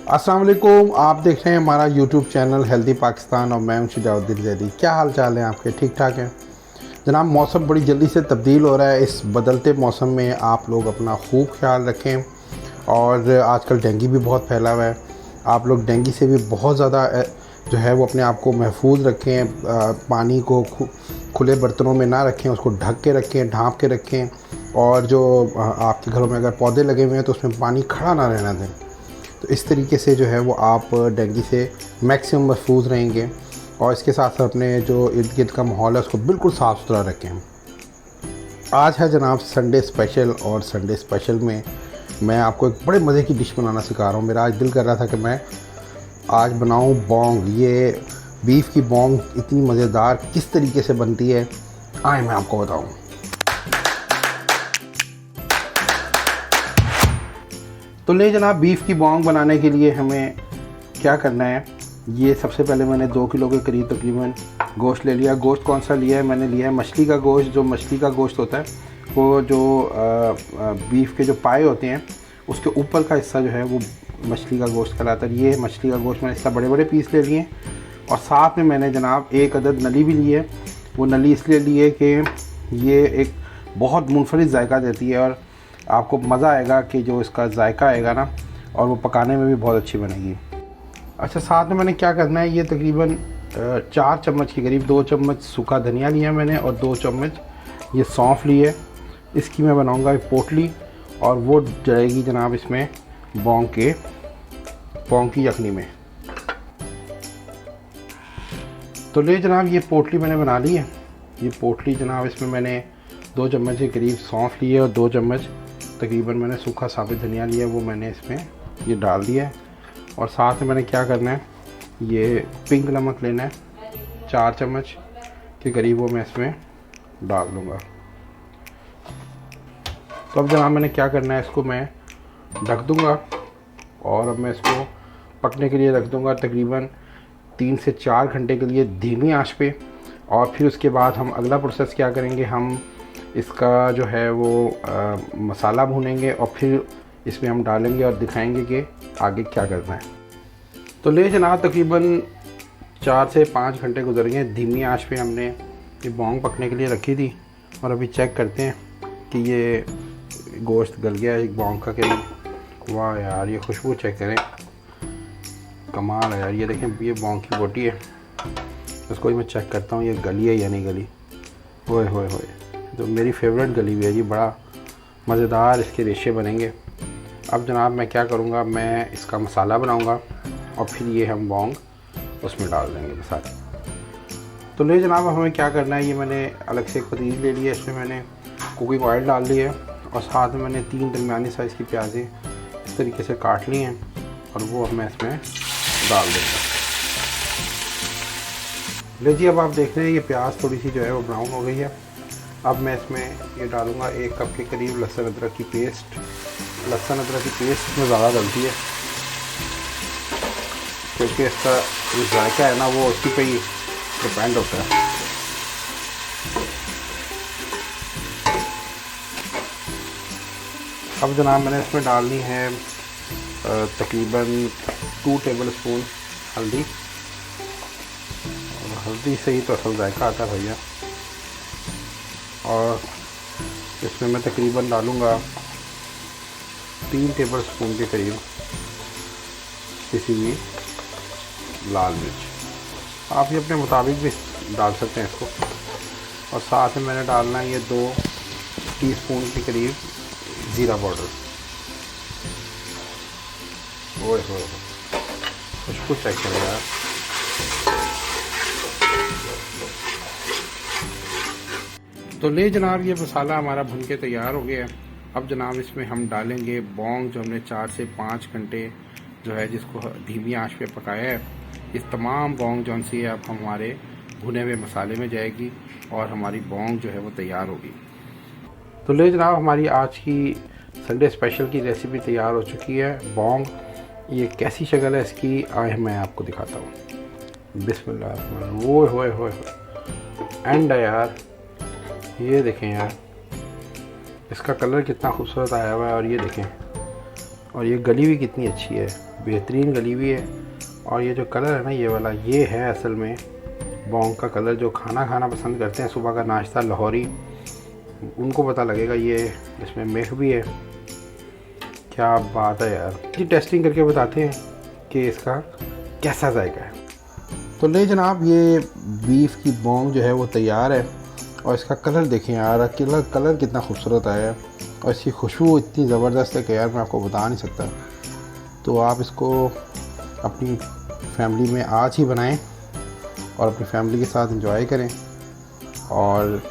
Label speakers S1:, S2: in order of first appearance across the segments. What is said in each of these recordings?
S1: अस्सलाम वालेकुम। आप देख रहे हैं हमारा यूट्यूब चैनल हेल्दी पाकिस्तान और मैं हूं शिजाउद्दीन जैदी। क्या हाल चाल है आपके? ठीक ठाक हैं जनाब। मौसम बड़ी जल्दी से तब्दील हो रहा है। इस बदलते मौसम में आप लोग अपना खूब ख्याल रखें। और आजकल डेंगू भी बहुत फैला हुआ है। आप लोग डेंगू से भी बहुत ज़्यादा जो है वो अपने आप को महफूज रखें। पानी को खुले बर्तनों में ना रखें, उसको ढक के रखें, ढाँप के रखें। और जो आपके घरों में अगर पौधे लगे हुए हैं तो उसमें पानी खड़ा ना रहना दें। तो इस तरीके से जो है वो आप डेंगू से मैक्सिमम महफूज रहेंगे। और इसके साथ साथ अपने जो इर्द गिर्द का माहौल है उसको बिल्कुल साफ़ सुथरा रखें। आज है जनाब संडे स्पेशल, और संडे स्पेशल में मैं आपको एक बड़े मज़े की डिश बनाना सिखा रहा हूँ। मेरा आज दिल कर रहा था कि मैं आज बनाऊँ बोंग। ये बीफ की बोंग इतनी मज़ेदार किस तरीके से बनती है आए मैं आपको बताऊँ। तो ले जनाब, बीफ की बोंग बनाने के लिए हमें क्या करना है। ये सबसे पहले मैंने 2 किलो के करीब तकरीबन गोश्त ले लिया। गोश्त कौन सा लिया है? मैंने लिया है मछली का गोश्त। जो मछली का गोश्त होता है वो जो बीफ के जो पाए होते हैं उसके ऊपर का हिस्सा जो है वो मछली का गोश्त कहलाता है। ये मछली का गोश्त मैंने इस बड़े बड़े पीस ले लिए। और साथ में मैंने जनाब 1 अदद नली भी ली है। वो नली इसलिए ली है कि ये एक बहुत मुनफरिद जायका देती है और आपको मज़ा आएगा कि जो इसका जायका आएगा ना, और वो पकाने में भी बहुत अच्छी बनेगी। अच्छा, साथ में मैंने क्या करना है, ये तकरीबन 4 चम्मच के करीब 2 चम्मच सूखा धनिया लिया मैंने और 2 चम्मच ये सौंफ ली है। इसकी मैं बनाऊंगा एक पोटली और वो जाएगी जनाब इसमें बोंग की यखनी में। तो ले जनाब, ये पोटली मैंने बना ली है। ये पोटली जनाब, इसमें मैंने 2 चम्मच के करीब सौंफ ली है और 2 चम्मच तकरीबन मैंने सूखा साबित धनिया लिया, वो मैंने इसमें ये डाल दिया है। और साथ में मैंने क्या करना है, ये पिंक नमक लेना है 4 चम्मच के करीब, वो मैं इसमें डाल दूँगा। तो अब जनाब मैंने क्या करना है, इसको मैं ढक दूँगा और अब मैं इसको पकने के लिए रख दूँगा तकरीबन 3 से 4 घंटे के लिए धीमी आंच पे। और फिर उसके बाद हम अगला प्रोसेस क्या करेंगे, हम इसका जो है वो मसाला भूनेंगे और फिर इसमें हम डालेंगे और दिखाएंगे कि आगे क्या करना है। तो ले जनाब, तकरीबन 4 से 5 घंटे गुजर गए। धीमी आंच पे हमने ये बोंग पकने के लिए रखी थी और अभी चेक करते हैं कि ये गोश्त गल गया है एक बोंग का करीब। वाह यार, ये खुशबू चेक करें, कमाल है यार। ये देखें, ये बोंग की बोटी है। इसको ही मैं चेक करता हूँ ये गली है या नहीं गली। होए होए होए, तो मेरी फेवरेट गली हुई है जी। बड़ा मज़ेदार इसके रेशे बनेंगे। अब जनाब मैं क्या करूँगा, मैं इसका मसाला बनाऊँगा और फिर ये हम बोंग उसमें डाल देंगे साथ। तो ले जनाब, हमें क्या करना है, ये मैंने अलग से एक पतीली ले लिया, इसमें मैंने कुकिंग ऑयल डाल लिया और साथ में मैंने 3 दरमियानी साइज़ की प्याज़ें इस तरीके से काट ली हैं और वो मैं इसमें डाल दूँगा। ले जी, अब आप देख रहे हैं ये प्याज थोड़ी सी जो है वो ब्राउन हो गई है। अब मैं इसमें ये डालूँगा 1 कप के करीब लहसुन अदरक की पेस्ट। लहसुन अदरक की पेस्ट इसमें ज़्यादा डलती है क्योंकि इसका जो जायका है ना वो उसी पे ही डिपेंड होता है। अब जनाब मैंने इसमें डालनी है तकरीबन 2 टेबल स्पून हल्दी। और हल्दी से ही तो असल जायका आता है भैया। और इसमें मैं तकरीबन डालूँगा 3 टेबल स्पून के करीब किसी भी लाल मिर्च। आप ये अपने मुताबिक भी डाल सकते हैं इसको। और साथ में मैंने डालना है ये 2 टीस्पून के करीब ज़ीरा पाउडर। ओए हो, खुशबू चेक करें यार। तो ले जनाब, ये मसाला हमारा भुन के तैयार हो गया है। अब जनाब इसमें हम डालेंगे बोंग जो हमने 4 से 5 घंटे जो है जिसको धीमी आंच पे पकाया है। इस तमाम बोंग जौन सी है अब हमारे भुने हुए मसाले में जाएगी और हमारी बोंग जो है वो तैयार होगी। तो ले जनाब, हमारी आज की संडे स्पेशल की रेसिपी तैयार हो चुकी है, बोंग। ये कैसी शक्ल है इसकी, आए मैं आपको दिखाता हूँ। बिस्मिल्लाह। ओए होए होए, एंड यार ये देखें यार, इसका कलर कितना खूबसूरत आया हुआ है। और ये देखें, और ये गली भी कितनी अच्छी है, बेहतरीन गली हुई है। और ये जो कलर है ना ये वाला, ये है असल में बोंग का कलर। जो खाना खाना पसंद करते हैं, सुबह का नाश्ता लाहौरी, उनको पता लगेगा ये इसमें मिल्क भी है। क्या बात है यार, ये टेस्टिंग करके बताते हैं कि इसका कैसा जायका है। तो ले जनाब, ये बीफ की बोंग जो है वो तैयार है। और इसका कलर देखें यार, कलर कितना खूबसूरत आया है। और इसकी खुशबू इतनी ज़बरदस्त है कि यार मैं आपको बता नहीं सकता। तो आप इसको अपनी फैमिली में आज ही बनाएं और अपनी फैमिली के साथ एंजॉय करें। और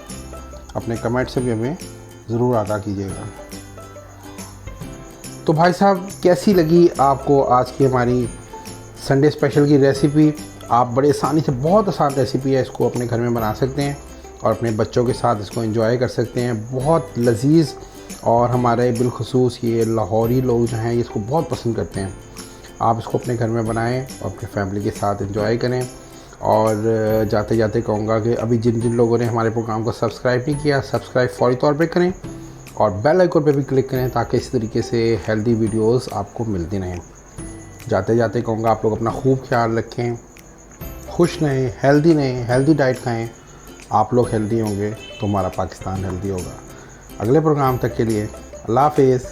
S1: अपने कमेंट से भी हमें ज़रूर आगाह कीजिएगा। तो भाई साहब, कैसी लगी आपको आज की हमारी संडे स्पेशल की रेसिपी? आप बड़े आसानी से, बहुत आसान रेसिपी है, इसको अपने घर में बना सकते हैं और अपने बच्चों के साथ इसको एंजॉय कर सकते हैं। बहुत लजीज़, और हमारे बिलखुसूस ये लाहौरी लोग जो हैं इसको बहुत पसंद करते हैं। आप इसको अपने घर में बनाएं और अपनी फैमिली के साथ एंजॉय करें। और जाते जाते कहूँगा कि अभी जिन जिन लोगों ने हमारे प्रोग्राम को सब्सक्राइब नहीं किया, सब्सक्राइब फौरी तौर पे करें और बेल आइकन पे भी क्लिक करें ताकि इस तरीके से हेल्दी वीडियोस आपको मिलती रहें। जाते जाते कहूँगा आप लोग अपना खूब ख्याल रखें, खुश रहें, हेल्दी डाइट खाएँ। आप लोग हेल्दी होंगे तो हमारा पाकिस्तान हेल्दी होगा। अगले प्रोग्राम तक के लिए अल्लाह हाफ़िज़।